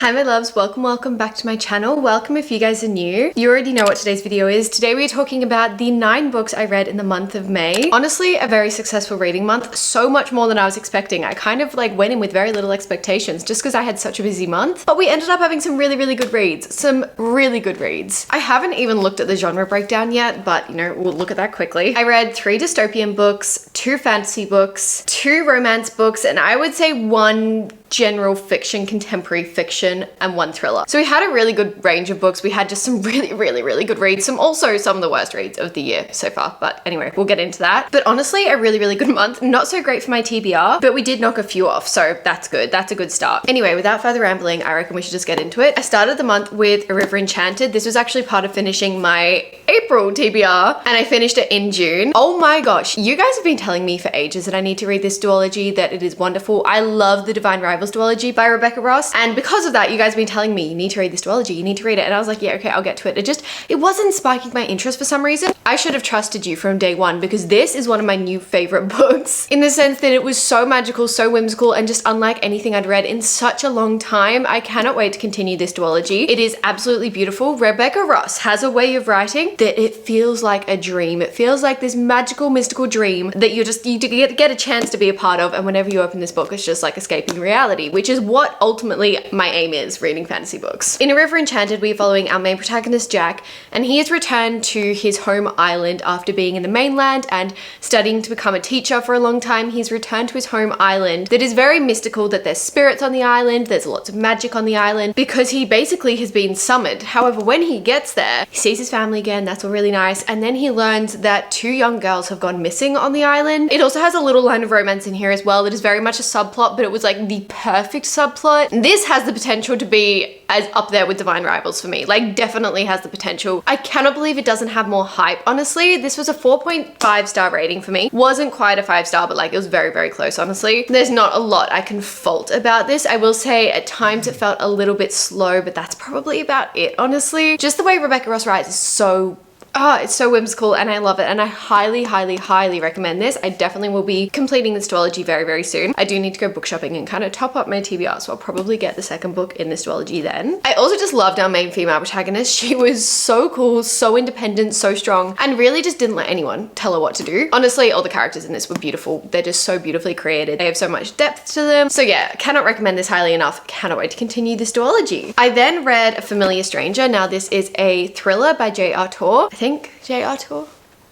Hi my loves, welcome back to my channel. Welcome if you guys are new. You already know what today's video is. Today we are talking about the 9 books I read in the month of May. Honestly, a very successful reading month, so much more than I was expecting. I kind of like went in with very little expectations just because I had such a busy month, but we ended up having some really good reads. Some really good reads. I haven't even looked at the genre breakdown yet, but you know, we'll look at that quickly. I read 3 dystopian books, 2 fantasy books, 2 romance books, and I would say 1 general fiction, contemporary fiction, and 1 thriller. So we had a really good range of books. We had just some really good reads. Some of the worst reads of the year so far. But anyway, we'll get into that. But honestly, a really good month. Not so great for my TBR, but we did knock a few off. So that's good. That's a good start. Anyway, without further rambling, I reckon we should just get into it. I started the month with A River Enchanted. This was actually part of finishing my April TBR, and I finished it in June. Oh my gosh, you guys have been telling me for ages that I need to read this duology, that it is wonderful. I love the Divine Rivals duology by Rebecca Ross, and because of that, you guys have been telling me you need to read this duology, you need to read it, and I was like, yeah, okay, I'll get to it. It wasn't sparking my interest for some reason. I should have trusted you from day one, because this is one of my new favorite books in the sense that it was so magical, so whimsical, and just unlike anything I'd read in such a long time. I cannot wait to continue this duology. It is absolutely beautiful. Rebecca Ross has a way of writing that it feels like a dream. It feels like this magical, mystical dream that you get a chance to be a part of, and whenever you open this book, it's just like escaping reality, which is what ultimately my aim is reading fantasy books. In A River Enchanted, we're following our main protagonist, Jack, and he has returned to his home island after being in the mainland and studying to become a teacher for a long time. He's returned to his home island that is very mystical, that there's spirits on the island, there's lots of magic on the island, because he basically has been summoned. However, when he gets there, he sees his family again, that's all really nice, and then he learns that 2 young girls have gone missing on the island. It also has a little line of romance in here as well that is very much a subplot, but it was like the perfect subplot. This has the potential to be as up there with Divine Rivals for me. Like, definitely has the potential. I cannot believe it doesn't have more hype. Honestly, this was a 4.5 star rating for me. Wasn't quite a 5 star, but like it was very close, honestly. There's not a lot I can fault about this. I will say at times it felt a little bit slow, but that's probably about it, honestly. Just the way Rebecca Ross writes is so it's so whimsical, and I love it, and I highly recommend this. I definitely will be completing this duology very soon. I do need to go book shopping and kind of top up my TBR, so I'll probably get the second book in this duology then. I also just loved our main female protagonist. She was so cool, so independent, so strong, and really just didn't let anyone tell her what to do. Honestly, all the characters in this were beautiful. They're just so beautifully created. They have so much depth to them. So yeah, cannot recommend this highly enough. Cannot wait to continue this duology. I then read A Familiar Stranger. Now this is a thriller by J.R. Tor. I think J.R. Tor?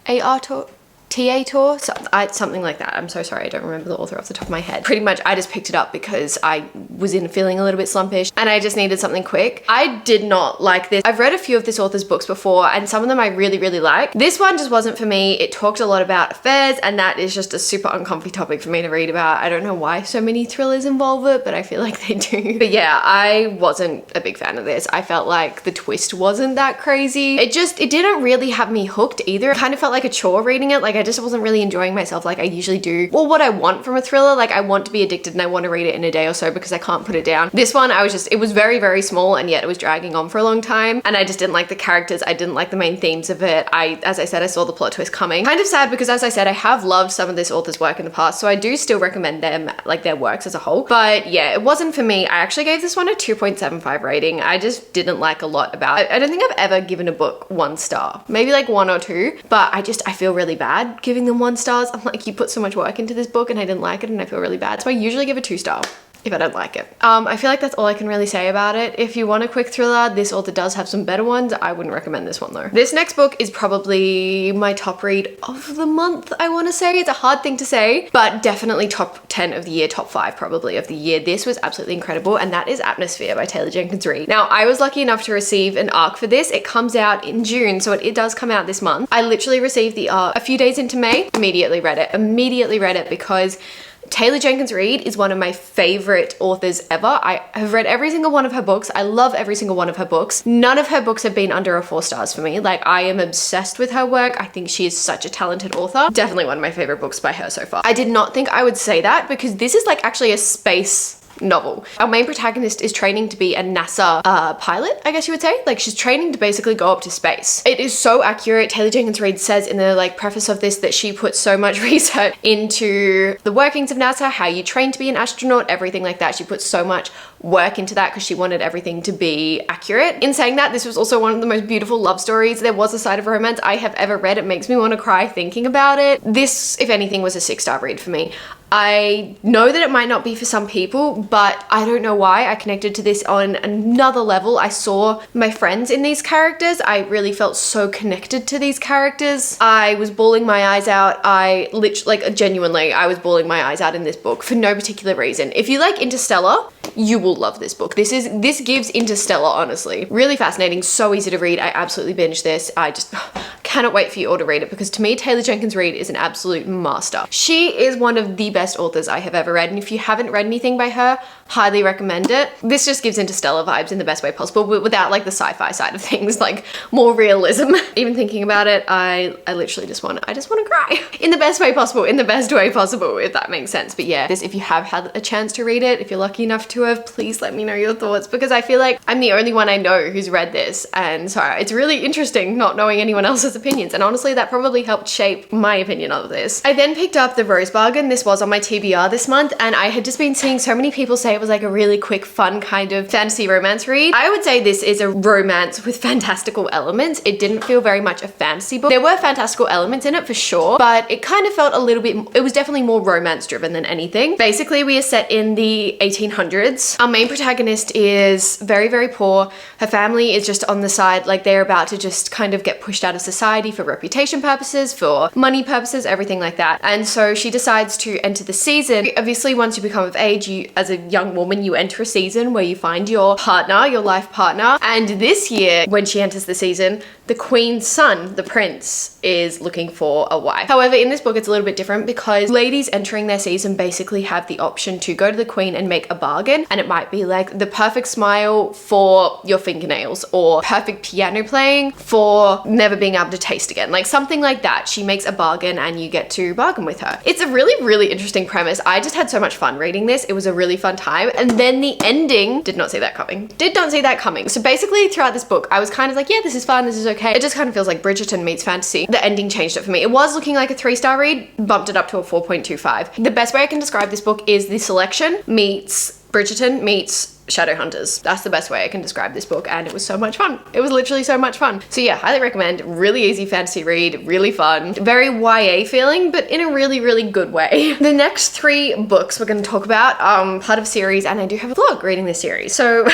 A.R. Tor? T.A. Tor? Something like that. I'm so sorry, I don't remember the author off the top of my head. Pretty much I just picked it up because I was feeling a little bit slumpish and I just needed something quick. I did not like this. I've read a few of this author's books before, and some of them I really like. This one just wasn't for me. It talked a lot about affairs, and that is just a super uncomfy topic for me to read about. I don't know why so many thrillers involve it, but I feel like they do. But yeah, I wasn't a big fan of this. I felt like the twist wasn't that crazy. It didn't really have me hooked either. It kind of felt like a chore reading it. Like I just wasn't really enjoying myself like I usually do. Well, what I want from a thriller, like I want to be addicted and I want to read it in a day or so because I can't put it down. This one, it was very small, and yet it was dragging on for a long time, and I just didn't like the characters. I didn't like the main themes of it. As I said, I saw the plot twist coming. Kind of sad because, as I said, I have loved some of this author's work in the past, so I do still recommend them, like their works as a whole. But yeah, it wasn't for me. I actually gave this one a 2.75 rating. I just didn't like a lot about it. I don't think I've ever given a book 1 star. Maybe like 1 or 2, but I feel really bad giving them 1 stars. I'm like, you put so much work into this book and I didn't like it, and I feel really bad. So I usually give a 2 star if I don't like it. I feel like that's all I can really say about it. If you want a quick thriller, this author does have some better ones. I wouldn't recommend this one though. This next book is probably my top read of the month, I want to say. It's a hard thing to say, but definitely top 10 of the year, top 5 probably of the year. This was absolutely incredible, and that is Atmosphere by Taylor Jenkins Reid. Now, I was lucky enough to receive an ARC for this. It comes out in June, so it does come out this month. I literally received the ARC a few days into May, immediately read it because Taylor Jenkins Reid is one of my favorite authors ever. I have read every single one of her books. I love every single one of her books. None of her books have been under a 4 stars for me. Like, I am obsessed with her work. I think she is such a talented author. Definitely one of my favorite books by her so far. I did not think I would say that because this is like actually a space novel. Our main protagonist is training to be a NASA pilot, I guess you would say. Like, she's training to basically go up to space. It is so accurate. Taylor Jenkins Reid says in the like preface of this that she put so much research into the workings of NASA, how you train to be an astronaut, everything like that. She put so much work into that because she wanted everything to be accurate. In saying that, this was also one of the most beautiful love stories there was a side of romance I have ever read. It makes me want to cry thinking about it. This, if anything, was a 6-star read for me. I know that it might not be for some people, but I don't know why I connected to this on another level. I saw my friends in these characters. I really felt so connected to these characters. I was bawling my eyes out. I literally, like, genuinely, I was bawling my eyes out in this book for no particular reason. If you like Interstellar, you will love this book. This gives Interstellar, honestly. Really fascinating, so easy to read. I absolutely binged this. I just cannot wait for you all to read it because to me, Taylor Jenkins Reid is an absolute master. She is one of the best authors I have ever read, and if you haven't read anything by her, highly recommend it. This just gives Interstellar vibes in the best way possible, but without like the sci-fi side of things, like more realism. Even thinking about it, I literally just want to cry in the best way possible, in the best way possible, if that makes sense. But yeah, if you have had a chance to read it, if you're lucky enough to have, please let me know your thoughts because I feel like I'm the only one I know who's read this, and so it's really interesting not knowing anyone else's opinions, and honestly that probably helped shape my opinion of this. I then picked up The Rose Bargain. This was on my TBR this month, and I had just been seeing so many people say it was like a really quick, fun kind of fantasy romance read. I would say this is a romance with fantastical elements. It didn't feel very much a fantasy book. There were fantastical elements in it for sure, but it kind of felt a little bit, it was definitely more romance driven than anything. Basically, we are set in the 1800s. Our main protagonist is very, very poor. Her family is just on the side, like they're about to just kind of get pushed out of society for reputation purposes, for money purposes, everything like that. And so she decides to enter the season. Obviously, once you become of age, you, as a young woman, you enter a season where you find your partner, your life partner. And this year, when she enters the season, the queen's son, the prince, is looking for a wife. However, in this book, it's a little bit different because ladies entering their season basically have the option to go to the queen and make a bargain. And it might be like the perfect smile for your fingernails or perfect piano playing for never being able to taste again. Like something like that. She makes a bargain and you get to bargain with her. It's a really, really interesting premise. I just had so much fun reading this. It was a really fun time. And then the ending, did not see that coming. Did not see that coming. So basically throughout this book, I was kind of like, yeah, this is fun. This is okay. It just kind of feels like Bridgerton meets fantasy. The ending changed it for me. It was looking like a 3-star read, bumped it up to a 4.25. The best way I can describe this book is The Selection meets Bridgerton meets Shadowhunters. That's the best way I can describe this book, and it was so much fun. It was literally so much fun. So yeah, highly recommend. Really easy fantasy read, really fun, very YA feeling, but in a really, really good way. The next 3 books we're going to talk about, part of a series, and I do have a vlog reading this series. So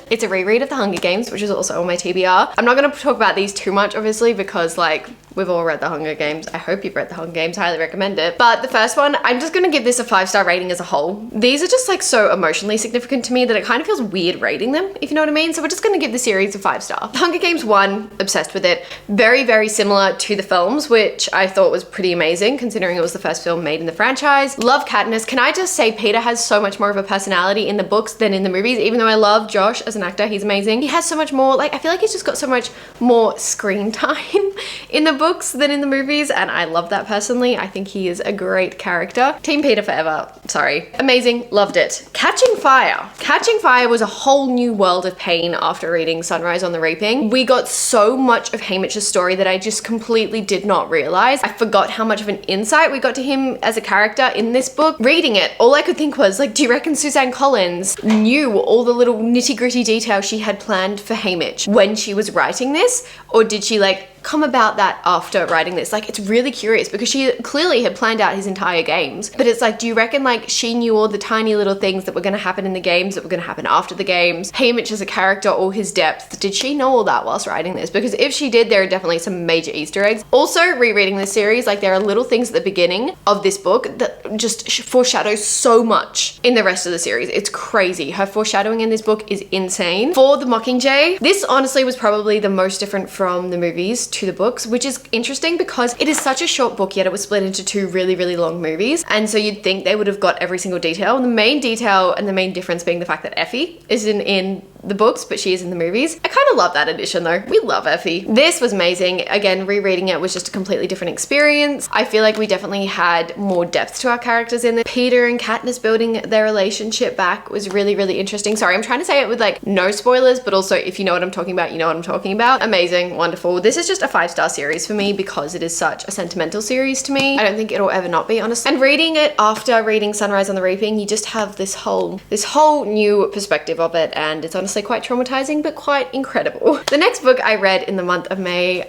it's a reread of The Hunger Games, which is also on my TBR. I'm not going to talk about these too much, obviously, because like we've all read The Hunger Games. I hope you've read The Hunger Games, highly recommend it. But the first one, I'm just going to give this a 5-star rating as a whole. These are just like so emotionally significant to me that it kind of feels weird rating them, if you know what I mean. So we're just going to give the series a 5-star. Hunger Games 1, obsessed with it. Very, very similar to the films, which I thought was pretty amazing considering it was the first film made in the franchise. Love Katniss. Can I just say Peter has so much more of a personality in the books than in the movies, even though I love Josh as an actor. He's amazing. He has so much more, like I feel like he's just got so much more screen time in the books than in the movies, and I love that personally. I think he is a great character. Team Peter forever. Sorry. Amazing. Loved it. Catching Fire. Catching Fire was a whole new world of pain after reading Sunrise on the Reaping. We got so much of Hamish's story that I just completely did not realize. I forgot how much of an insight we got to him as a character in this book. Reading it, all I could think was like, do you reckon Suzanne Collins knew all the little nitty-gritty details she had planned for Hamish when she was writing this? Or did she like come about that after writing this? Like, it's really curious because she clearly had planned out his entire games, but it's like, do you reckon like she knew all the tiny little things that were going to happen in the games that were going to happen after the games? Hamish as a character, all his depth, did she know all that whilst writing this? Because if she did, there are definitely some major Easter eggs. Also, rereading this series, like there are little things at the beginning of this book that just foreshadow so much in the rest of the series. It's crazy. Her foreshadowing in this book is insane. For The Mockingjay, this honestly was probably the most different from the movies to the books, which is interesting because it is such a short book, yet it was split into 2 really, really long movies. And so you'd think they would have got every single detail. The main detail and the main difference being the fact that Effie isn't in the books, but she is in the movies. I kind of love that addition though. We love Effie. This was amazing. Again, rereading it was just a completely different experience. I feel like we definitely had more depth to our characters in it. Peter and Katniss building their relationship back was really, really interesting. Sorry, I'm trying to say it with like no spoilers, but also if you know what I'm talking about, you know what I'm talking about. Amazing, wonderful. This is just a 5-star series for me because it is such a sentimental series to me. I don't think it'll ever not be, honestly. And reading it after reading Sunrise on the Reaping, you just have this whole new perspective of it, and it's honestly quite traumatizing but quite incredible. The next book I read in the month of May,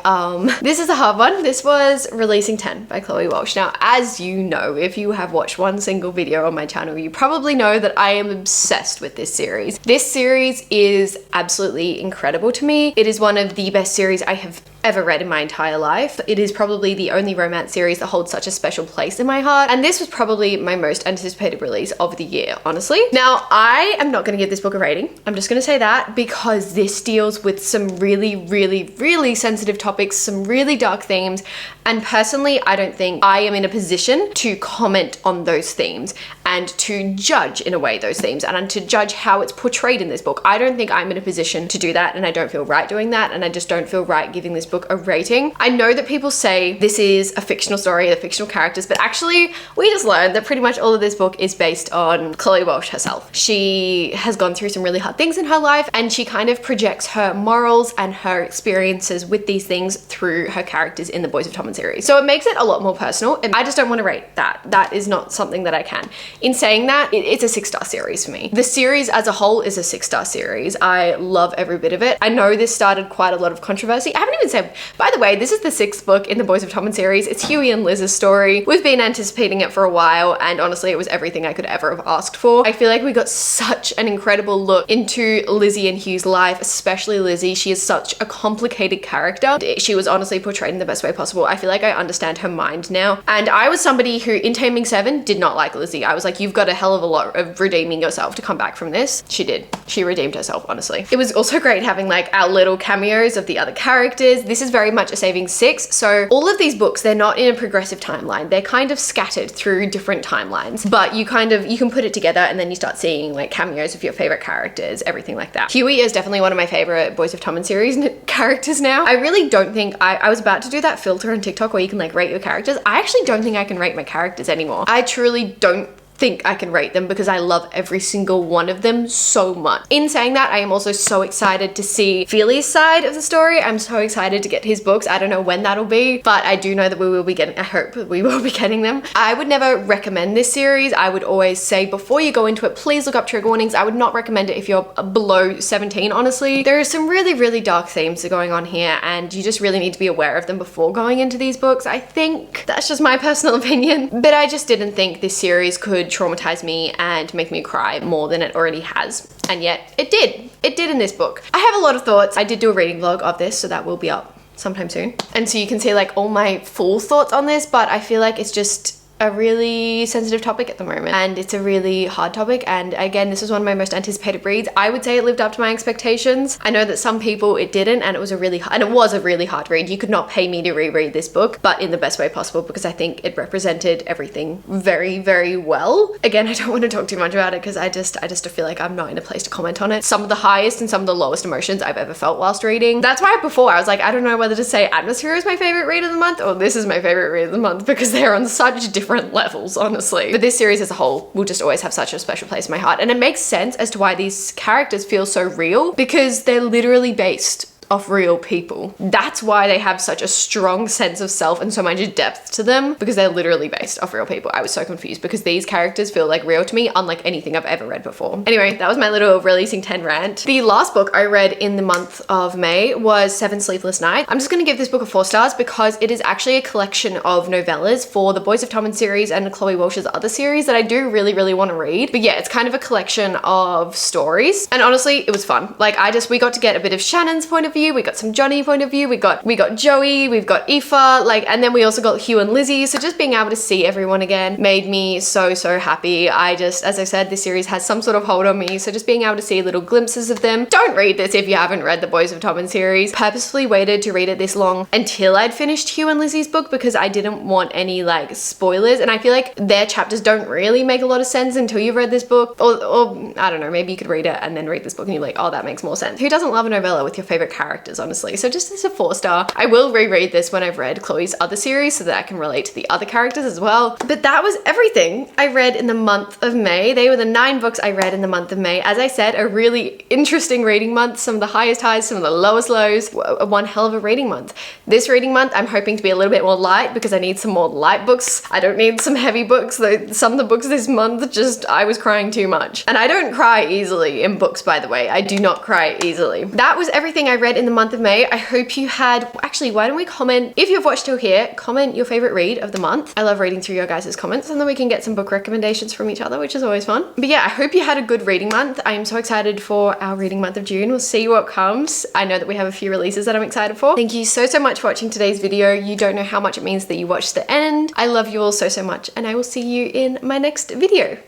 this is a hard one. This was Releasing 10 by Chloe Walsh. Now, as you know, if you have watched one single video on my channel, you probably know that I am obsessed with this series. This series is absolutely incredible to me. It is one of the best series I have ever read in my entire life. It is probably the only romance series that holds such a special place in my heart, and this was probably my most anticipated release of the year, honestly. Now, I am not going to give this book a rating. I'm just going to say that because this deals with some really, really, really sensitive topics, some really dark themes, and personally, I don't think I am in a position to comment on those themes and to judge in a way those themes and to judge how it's portrayed in this book. I don't think I'm in a position to do that, and I don't feel right doing that, and I just don't feel right giving this book a rating. I know that people say this is a fictional story, the fictional characters, but actually we just learned that pretty much all of this book is based on Chloe Walsh herself. She has gone through some really hard things in her life, and she kind of projects her morals and her experiences with these things through her characters in the Boys of Tommen series. So it makes it a lot more personal, and I just don't want to rate that. That is not something that I can. In saying that, it's a 6-star series for me. The series as a whole is a 6-star series. I love every bit of it. I know this started quite a lot of controversy. I haven't even said, by the way, this is the 6th book in the Boys of Tommen series. It's Huey and Liz's story. We've been anticipating it for a while, and honestly, it was everything I could ever have asked for. I feel like we got such an incredible look into Lizzie and Hugh's life, especially Lizzie. She is such a complicated character. She was honestly portrayed in the best way possible. I feel like I understand her mind now. And I was somebody who, in Taming 7, did not like Lizzie. I was like, you've got a hell of a lot of redeeming yourself to come back from this. She did. She redeemed herself, honestly. It was also great having like our little cameos of the other characters. This is very much a Saving 6. So all of these books, they're not in a progressive timeline. They're kind of scattered through different timelines, but you can put it together and then you start seeing like cameos of your favorite characters, everything like that. Huey is definitely one of my favorite Boys of Tommen series characters now. I really don't think, I was about to do that filter on TikTok where you can like rate your characters. I actually don't think I can rate my characters anymore. I truly don't think I can rate them because I love every single one of them so much. In saying that, I am also so excited to see Feely's side of the story. I'm so excited to get his books. I don't know when that'll be, but I do know that we will be getting, I hope we will be getting them. I would never recommend this series. I would always say before you go into it, please look up trigger warnings. I would not recommend it if you're below 17, honestly. There are some really, really dark themes going on here, and you just really need to be aware of them before going into these books. I think that's just my personal opinion, but I just didn't think this series could traumatize me and make me cry more than it already has, and yet it did. It did in this book. I have a lot of thoughts. I did do a reading vlog of this, so that will be up sometime soon, and so you can see like all my full thoughts on this, but I feel like it's just a really sensitive topic at the moment, and it's a really hard topic. And again, this was one of my most anticipated reads. I would say it lived up to my expectations. I know that some people it didn't, and it was a really hard read. You could not pay me to reread this book, but in the best way possible, because I think it represented everything very, very well. Again, I don't want to talk too much about it because I just feel like I'm not in a place to comment on it. Some of the highest and some of the lowest emotions I've ever felt whilst reading. That's why before I was like, I don't know whether to say Atmosphere is my favorite read of the month or this is my favorite read of the month, because they're on such different levels, honestly. But this series as a whole will just always have such a special place in my heart, and it makes sense as to why these characters feel so real, because they're literally based off real people. That's why they have such a strong sense of self and so much depth to them, because they're literally based off real people. I was so confused because these characters feel like real to me, unlike anything I've ever read before. Anyway, that was my little Releasing 10 rant. The last book I read in the month of May was 7 Sleepless Nights. I'm just gonna give this book a 4 stars because it is actually a collection of novellas for the Boys of Tommen series and Chloe Walsh's other series that I do really, really want to read. But yeah, it's kind of a collection of stories, and honestly, it was fun. Like we got to get a bit of Shannon's point of view view, we got some Johnny point of view, we got Joey, we've got Aoife, like, and then we also got Hugh and Lizzie. So just being able to see everyone again made me so happy. I just, as I said, this series has some sort of hold on me. So just being able to see little glimpses of them. Don't read this if you haven't read the Boys of Tommen series. Purposefully waited to read it this long until I'd finished Hugh and Lizzie's book because I didn't want any like spoilers. And I feel like their chapters don't really make a lot of sense until you've read this book. Or I don't know, maybe you could read it and then read this book and you're like, oh, that makes more sense. Who doesn't love a novella with your favorite characters, honestly? So just as a 4-star, I will reread this when I've read Chloe's other series so that I can relate to the other characters as well. But that was everything I read in the month of May. They were the 9 books I read in the month of May. As I said, a really interesting reading month, some of the highest highs, some of the lowest lows, one hell of a reading month. This reading month, I'm hoping to be a little bit more light because I need some more light books. I don't need some heavy books, though some of the books this month just, I was crying too much. And I don't cry easily in books, by the way. I do not cry easily. That was everything I read in the month of May. I hope you had, actually, why don't we comment, if you've watched till here, comment your favorite read of the month. I love reading through your guys' comments and then we can get some book recommendations from each other, which is always fun. But yeah, I hope you had a good reading month. I am so excited for our reading month of June. We'll see what comes. I know that we have a few releases that I'm excited for. Thank you so much for watching today's video. You don't know how much it means that you watched the end. I love you all so much and I will see you in my next video.